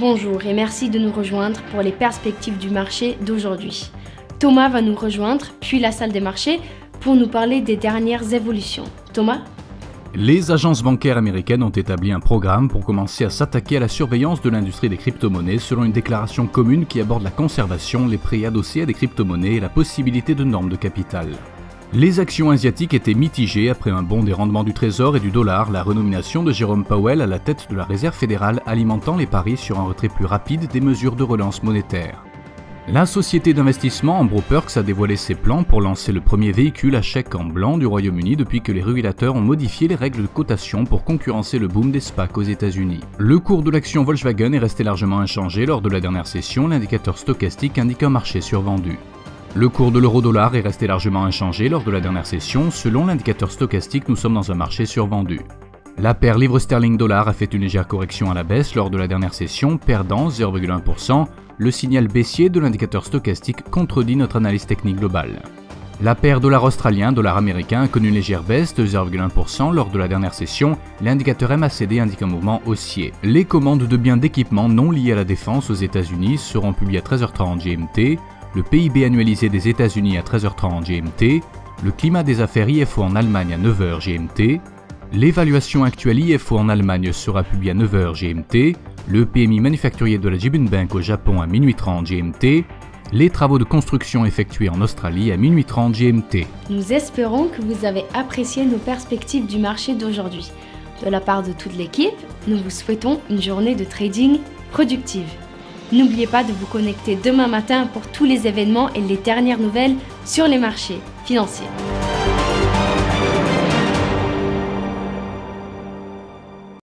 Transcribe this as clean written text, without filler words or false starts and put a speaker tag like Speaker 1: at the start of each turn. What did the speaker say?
Speaker 1: Bonjour et merci de nous rejoindre pour les perspectives du marché d'aujourd'hui. Thomas va nous rejoindre, puis la salle des marchés, pour nous parler des dernières évolutions. Thomas ?
Speaker 2: Les agences bancaires américaines ont établi un programme pour commencer à s'attaquer à la surveillance de l'industrie des crypto-monnaies selon une déclaration commune qui aborde la conservation, les prêts adossés à des crypto-monnaies et la possibilité de normes de capital. Les actions asiatiques étaient mitigées après un bond des rendements du Trésor et du dollar, la renomination de Jérôme Powell à la tête de la Réserve fédérale alimentant les paris sur un retrait plus rapide des mesures de relance monétaire. La société d'investissement Ambro Perks a dévoilé ses plans pour lancer le premier véhicule à chèque en blanc du Royaume-Uni depuis que les régulateurs ont modifié les règles de cotation pour concurrencer le boom des SPAC aux États-Unis. Le cours de l'action Volkswagen est resté largement inchangé lors de la dernière session, l'indicateur stochastique indique un marché survendu. Le cours de l'euro-dollar est resté largement inchangé lors de la dernière session, selon l'indicateur stochastique, nous sommes dans un marché survendu. La paire livre sterling-dollar a fait une légère correction à la baisse lors de la dernière session, perdant 0,1%. Le signal baissier de l'indicateur stochastique contredit notre analyse technique globale. La paire dollar australien, dollar américain a connu une légère baisse de 0,1% lors de la dernière session. L'indicateur MACD indique un mouvement haussier. Les commandes de biens d'équipement non liés à la défense aux États-Unis seront publiées à 13h30 GMT. Le PIB annualisé des États-Unis à 13h30 GMT. Le climat des affaires IFO en Allemagne à 9h GMT. L'évaluation actuelle IFO en Allemagne sera publiée à 9h GMT. Le PMI manufacturier de la Jibun Bank au Japon à minuit 30 GMT, les travaux de construction effectués en Australie à minuit 30 GMT.
Speaker 1: Nous espérons que vous avez apprécié nos perspectives du marché d'aujourd'hui. De la part de toute l'équipe, nous vous souhaitons une journée de trading productive. N'oubliez pas de vous connecter demain matin pour tous les événements et les dernières nouvelles sur les marchés financiers.